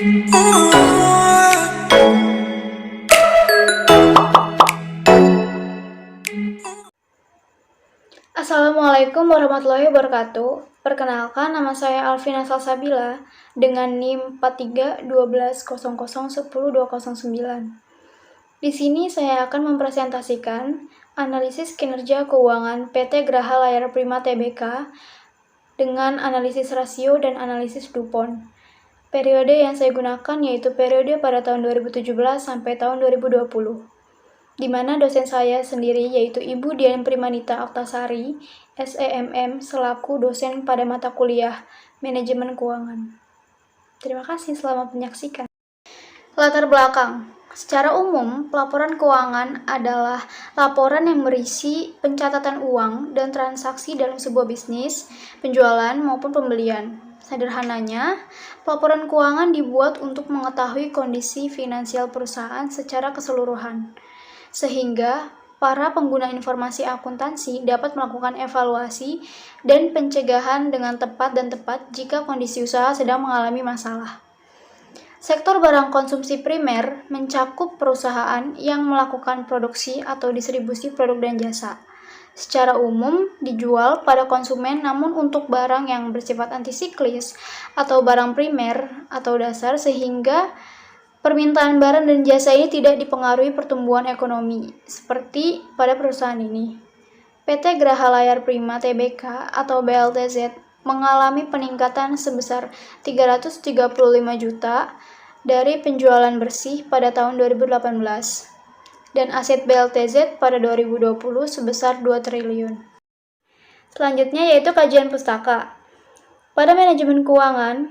Assalamualaikum warahmatullahi wabarakatuh. Perkenalkan, nama saya Alvina Salsabila dengan NIM 431200100209. Di sini saya akan mempresentasikan analisis kinerja keuangan PT Graha Layar Prima Tbk dengan analisis rasio dan analisis DuPont. Periode yang saya gunakan yaitu periode pada tahun 2017 sampai tahun 2020. Di mana dosen saya sendiri yaitu Ibu Dian Primanita Oktasari, SEMM, selaku dosen pada mata kuliah Manajemen Keuangan. Terima kasih selamat menyaksikan. Latar belakang. Secara umum, pelaporan keuangan adalah laporan yang berisi pencatatan uang dan transaksi dalam sebuah bisnis, penjualan maupun pembelian. Sederhananya, pelaporan keuangan dibuat untuk mengetahui kondisi finansial perusahaan secara keseluruhan, sehingga para pengguna informasi akuntansi dapat melakukan evaluasi dan pencegahan dengan tepat jika kondisi usaha sedang mengalami masalah. Sektor barang konsumsi primer mencakup perusahaan yang melakukan produksi atau distribusi produk dan jasa. Secara umum dijual pada konsumen, namun untuk barang yang bersifat antisiklis atau barang primer atau dasar, sehingga permintaan barang dan jasa ini tidak dipengaruhi pertumbuhan ekonomi, seperti pada perusahaan ini. PT Graha Layar Prima Tbk atau BLTZ mengalami peningkatan sebesar 335 juta dari penjualan bersih pada tahun 2018 dan aset BLTZ pada 2020 sebesar 2 triliun. Selanjutnya yaitu kajian pustaka. Pada manajemen keuangan,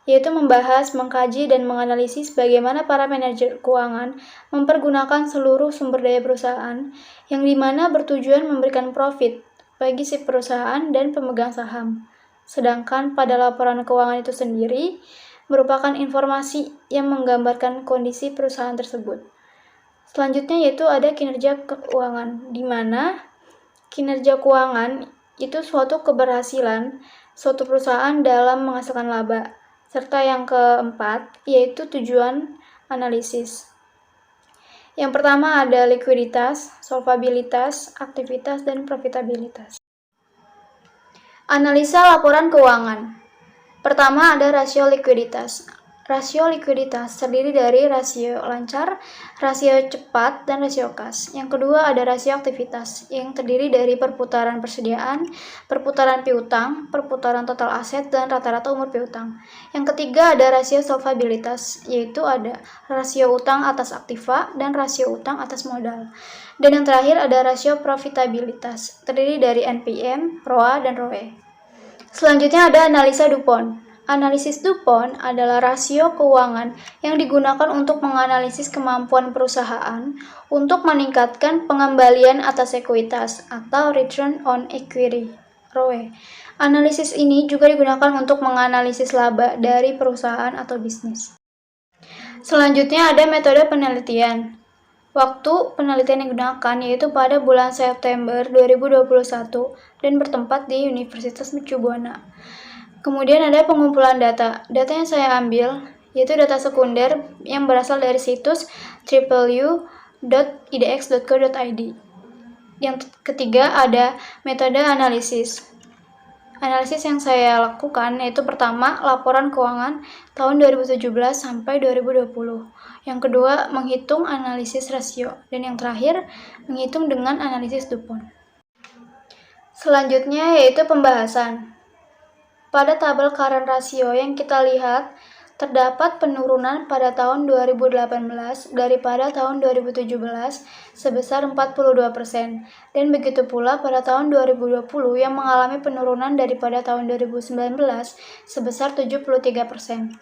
yaitu membahas, mengkaji, dan menganalisis bagaimana para manajer keuangan mempergunakan seluruh sumber daya perusahaan yang dimana bertujuan memberikan profit bagi si perusahaan dan pemegang saham. Sedangkan pada laporan keuangan itu sendiri merupakan informasi yang menggambarkan kondisi perusahaan tersebut. Selanjutnya yaitu ada kinerja keuangan, di mana kinerja keuangan itu suatu keberhasilan suatu perusahaan dalam menghasilkan laba. Serta yang keempat, yaitu tujuan analisis. Yang pertama ada likuiditas, solvabilitas, aktivitas, dan profitabilitas. Analisa laporan keuangan. Pertama ada rasio likuiditas. Rasio likuiditas terdiri dari rasio lancar, rasio cepat, dan rasio kas. Yang kedua ada rasio aktivitas, yang terdiri dari perputaran persediaan, perputaran piutang, perputaran total aset, dan rata-rata umur piutang. Yang ketiga ada rasio solvabilitas, yaitu ada rasio utang atas aktiva dan rasio utang atas modal. Dan yang terakhir ada rasio profitabilitas, terdiri dari NPM, ROA, dan ROE. Selanjutnya ada analisa DuPont. Analisis DuPont adalah rasio keuangan yang digunakan untuk menganalisis kemampuan perusahaan untuk meningkatkan pengembalian atas ekuitas atau return on equity (ROE). Analisis ini juga digunakan untuk menganalisis laba dari perusahaan atau bisnis. Selanjutnya ada metode penelitian. Waktu penelitian yang digunakan yaitu pada bulan September 2021 dan bertempat di Universitas Mercu Buana. Kemudian ada pengumpulan data. Data yang saya ambil yaitu data sekunder yang berasal dari situs www.idx.co.id. Yang ketiga ada metode analisis. Analisis yang saya lakukan yaitu pertama, laporan keuangan tahun 2017 sampai 2020. Yang kedua, menghitung analisis rasio. Dan yang terakhir, menghitung dengan analisis DuPont. Selanjutnya yaitu pembahasan. Pada tabel current ratio yang kita lihat, terdapat penurunan pada tahun 2018 daripada tahun 2017 sebesar 42%, dan begitu pula pada tahun 2020 yang mengalami penurunan daripada tahun 2019 sebesar 73%.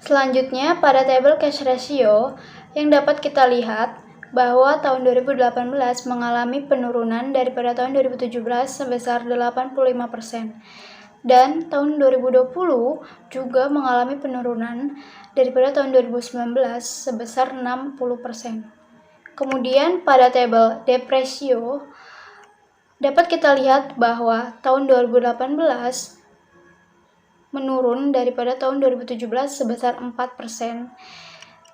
Selanjutnya, pada tabel cash ratio yang dapat kita lihat bahwa tahun 2018 mengalami penurunan daripada tahun 2017 sebesar 85%. Dan tahun 2020 juga mengalami penurunan daripada tahun 2019 sebesar 60%. Kemudian pada tabel debt ratio dapat kita lihat bahwa tahun 2018 menurun daripada tahun 2017 sebesar 4%.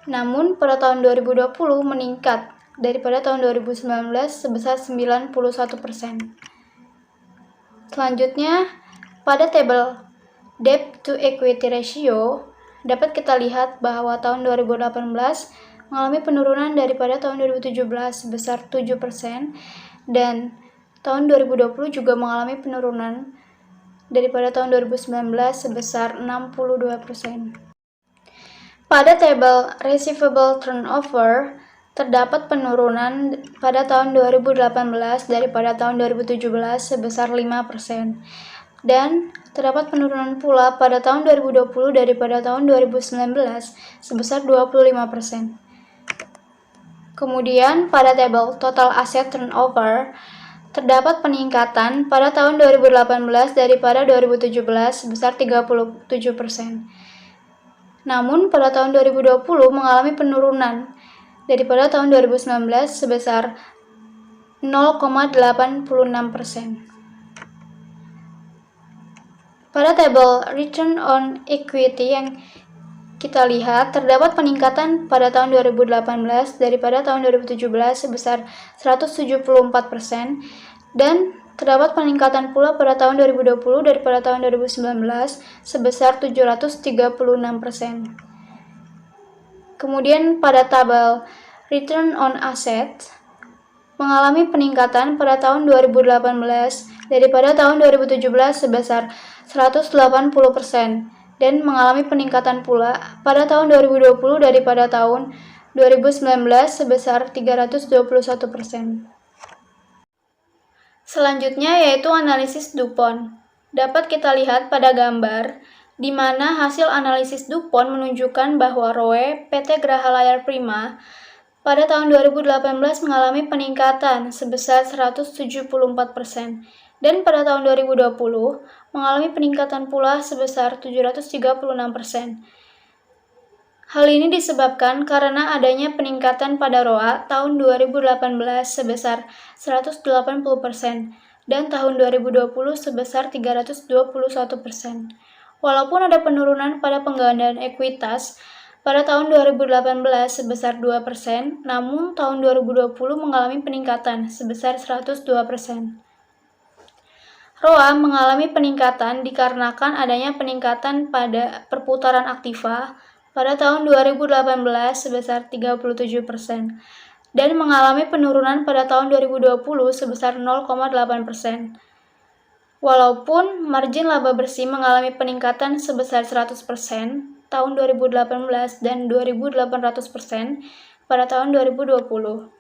Namun, pada tahun 2020 meningkat daripada tahun 2019 sebesar 91%. Selanjutnya, pada tabel Debt to Equity Ratio, dapat kita lihat bahwa tahun 2018 mengalami penurunan daripada tahun 2017 sebesar 7%, dan tahun 2020 juga mengalami penurunan daripada tahun 2019 sebesar 62%. Pada tabel Receivable Turnover, terdapat penurunan pada tahun 2018 daripada tahun 2017 sebesar 5%, dan terdapat penurunan pula pada tahun 2020 daripada tahun 2019 sebesar 25%. Kemudian pada tabel Total Asset Turnover, terdapat peningkatan pada tahun 2018 daripada 2017 sebesar 37%. Namun pada tahun 2020 mengalami penurunan daripada tahun 2019 sebesar 0,86%. Pada tabel Return on Equity yang kita lihat, terdapat peningkatan pada tahun 2018 daripada tahun 2017 sebesar 174%, dan terdapat peningkatan pula pada tahun 2020 daripada tahun 2019 sebesar 736%. Kemudian pada tabel Return on Asset mengalami peningkatan pada tahun 2018 daripada tahun 2017 sebesar 180%, dan mengalami peningkatan pula pada tahun 2020 daripada tahun 2019 sebesar 321%. Selanjutnya yaitu analisis DuPont. Dapat kita lihat pada gambar, di mana hasil analisis DuPont menunjukkan bahwa ROE PT Graha Layar Prima pada tahun 2018 mengalami peningkatan sebesar 174%, dan pada tahun 2020 mengalami peningkatan pula sebesar 736%. Hal ini disebabkan karena adanya peningkatan pada ROA tahun 2018 sebesar 180% dan tahun 2020 sebesar 321%. Walaupun ada penurunan pada penggandaan ekuitas pada tahun 2018 sebesar 2%, namun tahun 2020 mengalami peningkatan sebesar 102%. ROA mengalami peningkatan dikarenakan adanya peningkatan pada perputaran aktiva pada tahun 2018 sebesar 37%, dan mengalami penurunan pada tahun 2020 sebesar 0,8%. Walaupun margin laba bersih mengalami peningkatan sebesar 100% tahun 2018 dan 2.800% pada tahun 2020.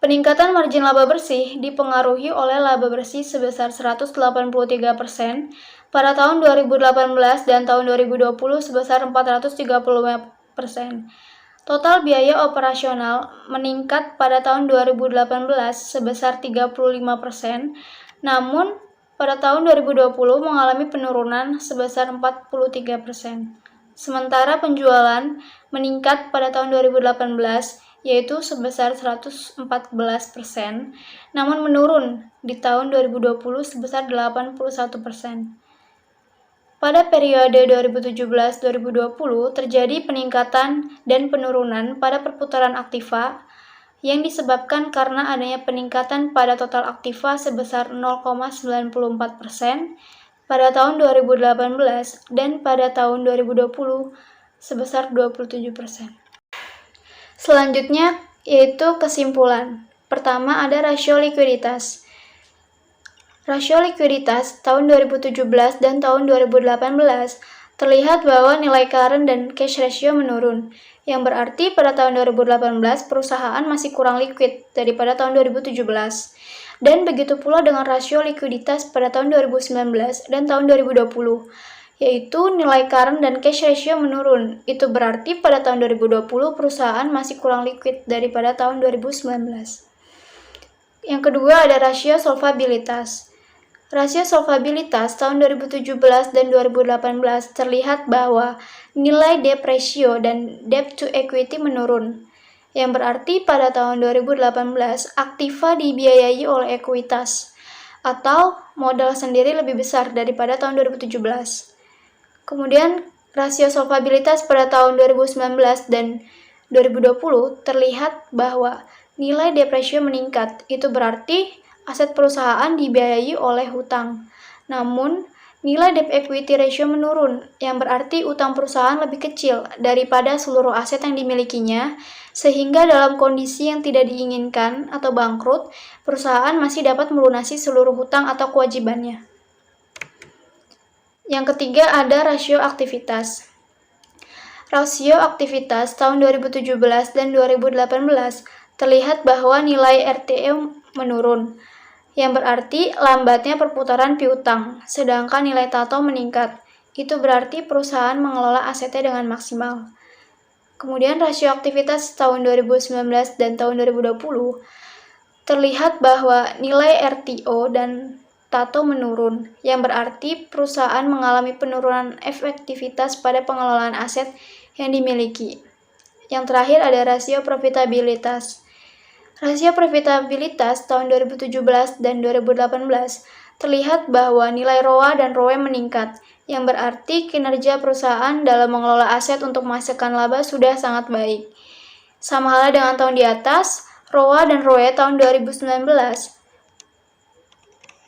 Peningkatan margin laba bersih dipengaruhi oleh laba bersih sebesar 183% pada tahun 2018 dan tahun 2020 sebesar 435%. Total biaya operasional meningkat pada tahun 2018 sebesar 35%, namun pada tahun 2020 mengalami penurunan sebesar 43%. Sementara penjualan meningkat pada tahun 2018 yaitu sebesar 114%, namun menurun di tahun 2020 sebesar 81%. Pada periode 2017-2020 terjadi peningkatan dan penurunan pada perputaran aktiva yang disebabkan karena adanya peningkatan pada total aktiva sebesar 0,94% pada tahun 2018 dan pada tahun 2020 sebesar 27%. Selanjutnya yaitu kesimpulan. Pertama ada rasio likuiditas. Rasio likuiditas tahun 2017 dan tahun 2018 terlihat bahwa nilai current dan cash ratio menurun, yang berarti pada tahun 2018 perusahaan masih kurang liquid daripada tahun 2017. Dan begitu pula dengan rasio likuiditas pada tahun 2019 dan tahun 2020, yaitu nilai current dan cash ratio menurun. Itu berarti pada tahun 2020 perusahaan masih kurang liquid daripada tahun 2019. Yang kedua ada rasio solvabilitas. Rasio solvabilitas tahun 2017 dan 2018 terlihat bahwa nilai debt ratio dan debt to equity menurun. Yang berarti pada tahun 2018 aktiva dibiayai oleh ekuitas. atau modal sendiri lebih besar daripada tahun 2017. Kemudian, rasio solvabilitas pada tahun 2019 dan 2020 terlihat bahwa nilai debt ratio meningkat. Itu berarti aset perusahaan dibiayai oleh hutang. Namun, nilai debt equity ratio menurun, yang berarti utang perusahaan lebih kecil daripada seluruh aset yang dimilikinya, sehingga dalam kondisi yang tidak diinginkan atau bangkrut, perusahaan masih dapat melunasi seluruh hutang atau kewajibannya. Yang ketiga ada rasio aktivitas. Rasio aktivitas tahun 2017 dan 2018 terlihat bahwa nilai RTE menurun, yang berarti lambatnya perputaran piutang, sedangkan nilai TATO meningkat. Itu berarti perusahaan mengelola asetnya dengan maksimal. Kemudian rasio aktivitas tahun 2019 dan tahun 2020 terlihat bahwa nilai RTO dan TATO menurun, yang berarti perusahaan mengalami penurunan efektivitas pada pengelolaan aset yang dimiliki. Yang terakhir ada rasio profitabilitas. Rasio profitabilitas tahun 2017 dan 2018 terlihat bahwa nilai ROA dan ROE meningkat, yang berarti kinerja perusahaan dalam mengelola aset untuk menghasilkan laba sudah sangat baik. Sama halnya dengan tahun di atas, ROA dan ROE tahun 2019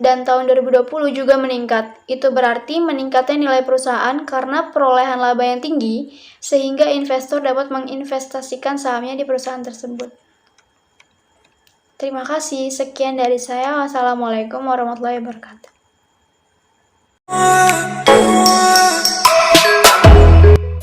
dan tahun 2020 juga meningkat. Itu berarti meningkatnya nilai perusahaan karena perolehan laba yang tinggi, sehingga investor dapat menginvestasikan sahamnya di perusahaan tersebut. Terima kasih, sekian dari saya. Wassalamualaikum warahmatullahi wabarakatuh.